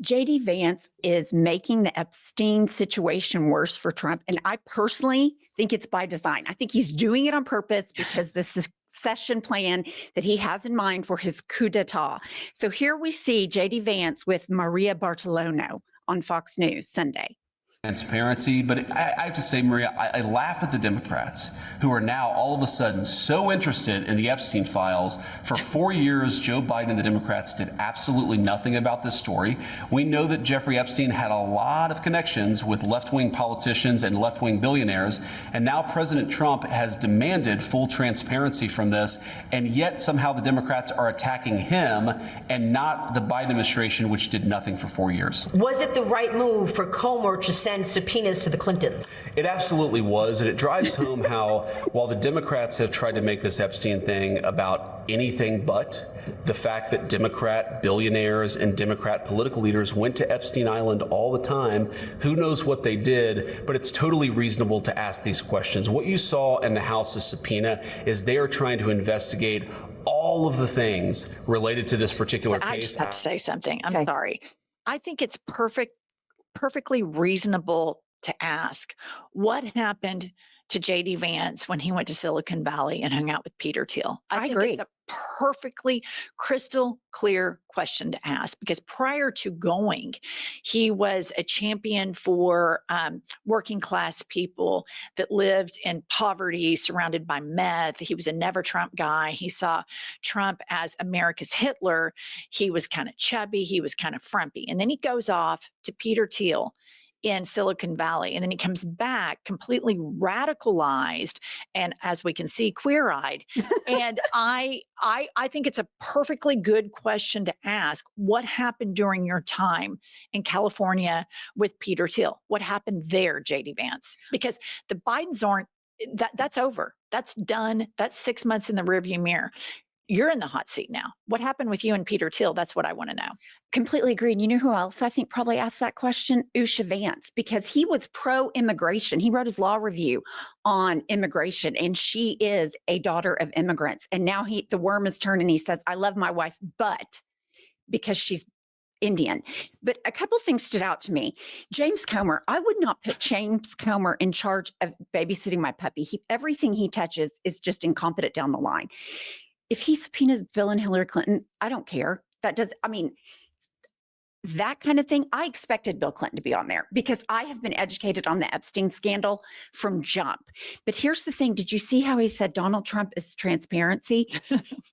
JD Vance is making the Epstein situation worse for Trump. And I personally think it's by design. I think he's doing it on purpose because the succession plan that he has in mind for his coup d'etat. So here we see JD Vance with Maria Bartiromo on Fox News Sunday. Transparency, but I have to say, Maria, I laugh at the Democrats who are now all of a sudden so interested in the Epstein files. For 4 years, Joe Biden and the Democrats did absolutely nothing about this story. We know that Jeffrey Epstein had a lot of connections with left-wing politicians and left-wing billionaires, and now President Trump has demanded full transparency from this, and yet somehow the Democrats are attacking him and not the Biden administration, which did nothing for 4 years. Was it the right move for Comer to send subpoenas to the Clintons? It absolutely was, and it drives home how, while the Democrats have tried to make this Epstein thing about anything but, the fact that Democrat billionaires and Democrat political leaders went to Epstein Island all the time, who knows what they did, but it's totally reasonable to ask these questions. What you saw in the House's subpoena is they are trying to investigate all of the things related to this particular case. I just have to say something. I'm sorry. I think it's perfectly reasonable to ask what happened to JD Vance when he went to Silicon Valley and hung out with Peter Thiel. I agree. It's a perfectly crystal clear question to ask, because prior to going, he was a champion for working class people that lived in poverty, surrounded by meth. He was a never Trump guy. He saw Trump as America's Hitler. He was kind of chubby. He was kind of frumpy. And then he goes off to Peter Thiel in Silicon Valley. And then he comes back completely radicalized and, as we can see, queer-eyed. And I think it's a perfectly good question to ask. What happened during your time in California with Peter Thiel? What happened there, JD Vance? Because the Bidens aren't, that's over. That's done. That's 6 months in the rearview mirror. You're in the hot seat now. What happened with you and Peter Thiel? That's what I want to know. Completely agree. And you know who else I think probably asked that question? Usha Vance, because he was pro-immigration. He wrote his law review on immigration, and she is a daughter of immigrants. And now the worm has turned and he says, I love my wife, but because she's Indian. But a couple things stood out to me. James Comer, I would not put James Comer in charge of babysitting my puppy. Everything he touches is just incompetent down the line. If he subpoenas Bill and Hillary Clinton, I don't care. That kind of thing. I expected Bill Clinton to be on there because I have been educated on the Epstein scandal from jump. But here's the thing. Did you see how he said Donald Trump is transparency?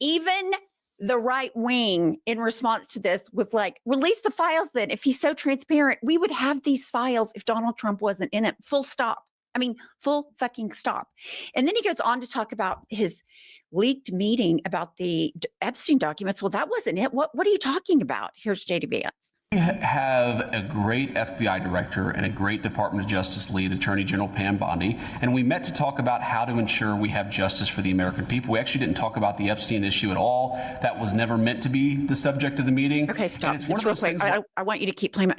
Even the right wing in response to this was like, release the files then. If he's so transparent, we would have these files if Donald Trump wasn't in it. Full stop. I mean, full fucking stop. And then he goes on to talk about his leaked meeting about the Epstein documents. Well, that wasn't it. What are you talking about? Here's JD Vance. We have a great FBI director and a great Department of Justice lead, Attorney General Pam Bondi, and we met to talk about how to ensure we have justice for the American people. We actually didn't talk about the Epstein issue at all. That was never meant to be the subject of the meeting. Okay, stop. It's one of those things. I want you to keep playing.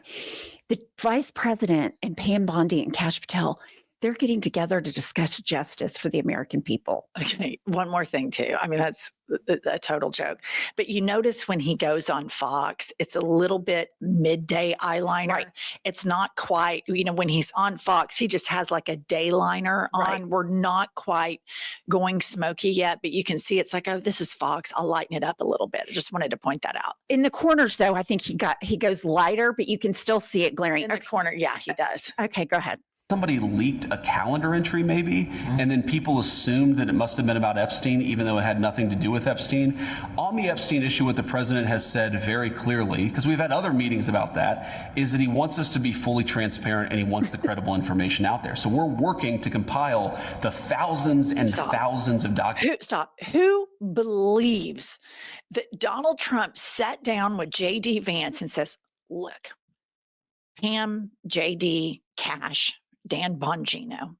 The vice president and Pam Bondi and Kash Patel, they're getting together to discuss justice for the American people. Okay, one more thing too. I mean, that's a total joke. But you notice when he goes on Fox, it's a little bit midday eyeliner. Right. It's not quite, when he's on Fox, he just has like a dayliner on. Right. We're not quite going smoky yet, but you can see it's like, oh, this is Fox. I'll lighten it up a little bit. I just wanted to point that out. In the corners, though, I think he goes lighter, but you can still see it glaring. In the corner, yeah, he does. Okay, go ahead. Somebody leaked a calendar entry maybe, and then people assumed that it must have been about Epstein, even though it had nothing to do with Epstein. On the Epstein issue, what the president has said very clearly, because we've had other meetings about that, is that he wants us to be fully transparent and he wants the credible information out there. So we're working to compile the thousands and thousands of documents. Who believes that Donald Trump sat down with JD Vance and says, look, Pam, JD, Kash, Dan Bongino,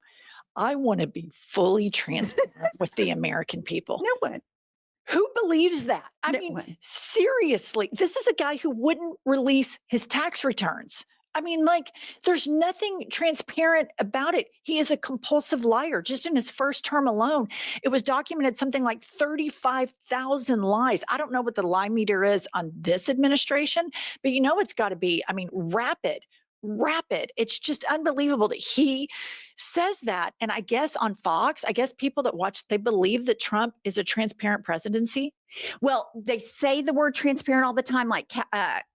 I want to be fully transparent with the American people. No one. Who believes that? I No mean, one. seriously, this is a guy who wouldn't release his tax returns. I mean, like, there's nothing transparent about it. He is a compulsive liar. Just in his first term alone, it was documented something like 35,000 lies. I don't know what the lie meter is on this administration, but you know it's got to be, I mean, rapid, rapid. It's just unbelievable that he says that. And I guess on Fox, I guess people that watch, they believe that Trump is a transparent presidency. Well, they say the word transparent all the time, like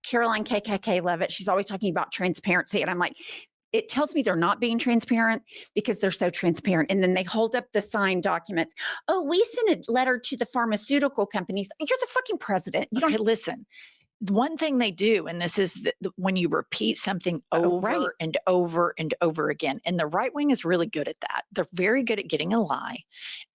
Caroline KKK Levitt. She's always talking about transparency. And I'm like, it tells me they're not being transparent because they're so transparent. And then they hold up the signed documents. Oh, we sent a letter to the pharmaceutical companies. You're the fucking president. You Okay, don't. listen. One thing they do, and this is when you repeat something over right. and over and over again, and the right wing is really good at that. They're very good at getting a lie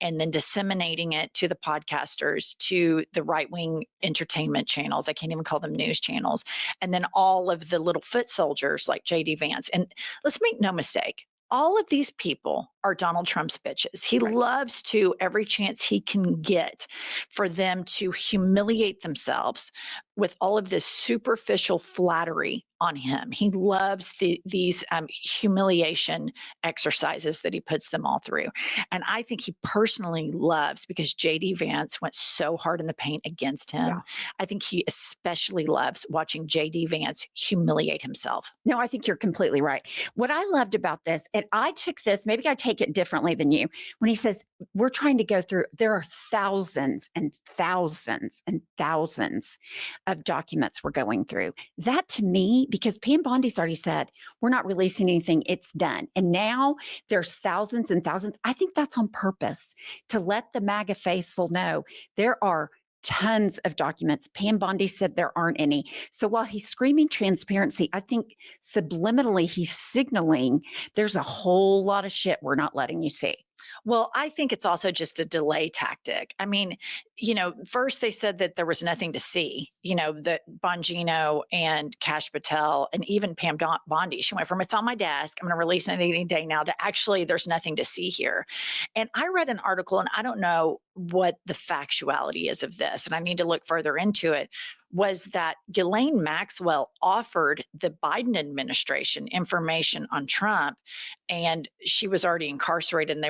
and then disseminating it to the podcasters, to the right wing entertainment channels. I can't even call them news channels. And then all of the little foot soldiers like JD Vance. And let's make no mistake, all of these people are Donald Trump's bitches. He loves to, every chance he can get, for them to humiliate themselves with all of this superficial flattery on him. He loves these humiliation exercises that he puts them all through. And I think he personally loves, because JD Vance went so hard in the paint against him. Yeah. I think he especially loves watching JD Vance humiliate himself. No, I think you're completely right. What I loved about this, and I took this, maybe I take it differently than you, when he says, we're trying to go through, there are thousands and thousands and thousands of documents we're going through. That to me, because Pam Bondi's already said, we're not releasing anything, it's done. And now there's thousands and thousands. I think that's on purpose to let the MAGA faithful know there are tons of documents. Pam Bondi said there aren't any. So while he's screaming transparency, I think subliminally he's signaling there's a whole lot of shit we're not letting you see. Well, I think it's also just a delay tactic. I mean, first they said that there was nothing to see, that Bongino and Kash Patel and even Pam Bondi, she went from, it's on my desk, I'm going to release it any day now, to actually there's nothing to see here. And I read an article, and I don't know what the factuality is of this, and I need to look further into it, was that Ghislaine Maxwell offered the Biden administration information on Trump, and she was already incarcerated, and they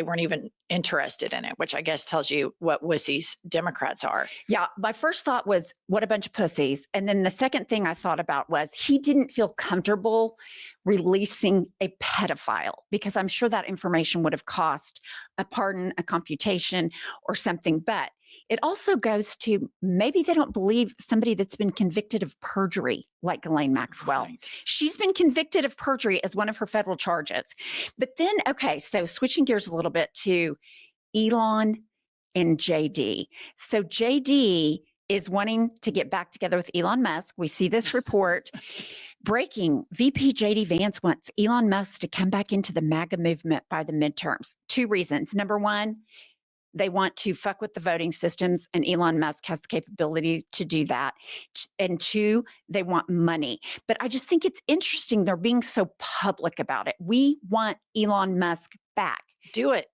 weren't even interested in it, which I guess tells you what wussies Democrats are. Yeah. My first thought was, what a bunch of pussies. And then the second thing I thought about was he didn't feel comfortable releasing a pedophile, because I'm sure that information would have cost a pardon, a computation, or something. But it also goes to, maybe they don't believe somebody that's been convicted of perjury like Ghislaine Maxwell. Right. She's been convicted of perjury as one of her federal charges. But then, okay, so switching gears a little bit to Elon and JD. So JD is wanting to get back together with Elon Musk. We see this report. Breaking, VP JD Vance wants Elon Musk to come back into the MAGA movement by the midterms. Two reasons. Number one, they want to fuck with the voting systems, and Elon Musk has the capability to do that. And two, they want money. But I just think it's interesting they're being so public about it. We want Elon Musk back. Do it.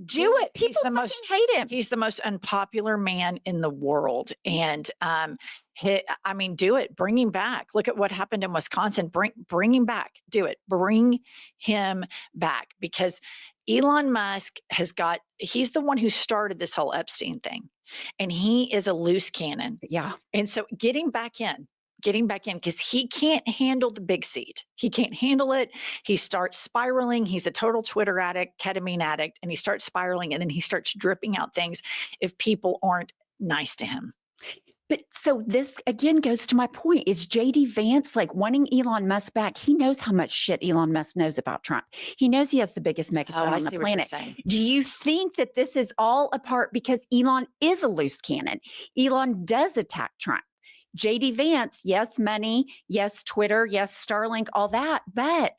Do it. People the fucking most- hate him. He's the most unpopular man in the world. And do it. Bring him back. Look at what happened in Wisconsin. Bring him back. Do it. Bring him back, because Elon Musk he's the one who started this whole Epstein thing, and he is a loose cannon. Yeah. And so getting back in, because he can't handle the big seat. He can't handle it. He starts spiraling. He's a total Twitter addict, ketamine addict, and he starts spiraling, and then he starts dripping out things if people aren't nice to him. But so this again goes to my point, is JD Vance like wanting Elon Musk back? He knows how much shit Elon Musk knows about Trump. He knows he has the biggest megaphone I on see the what you're planet. saying. Do you think that this is all a part because Elon is a loose cannon? Elon does attack Trump. JD Vance, yes, money, yes, Twitter, yes, Starlink, all that. But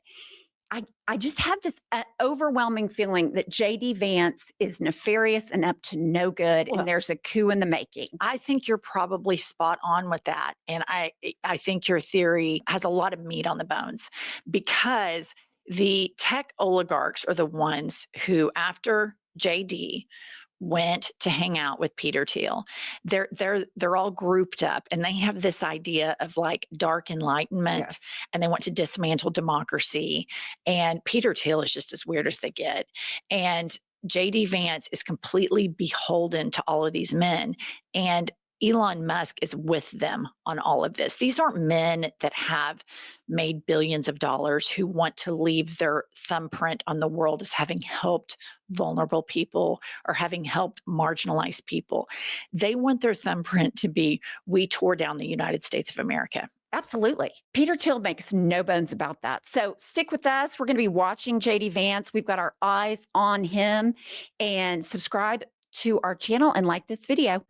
I just have this overwhelming feeling that JD Vance is nefarious and up to no good, and there's a coup in the making. I think you're probably spot on with that. And I think your theory has a lot of meat on the bones, because the tech oligarchs are the ones who, after JD, went to hang out with Peter Thiel. They're all grouped up, and they have this idea of like dark enlightenment, Yes. and they want to dismantle democracy. And Peter Thiel is just as weird as they get. And JD Vance is completely beholden to all of these men. And Elon Musk is with them on all of this. These aren't men that have made billions of dollars who want to leave their thumbprint on the world as having helped vulnerable people or having helped marginalized people. They want their thumbprint to be, we tore down the United States of America. Absolutely. Peter Thiel makes no bones about that. So stick with us. We're going to be watching JD Vance. We've got our eyes on him, and subscribe to our channel and like this video.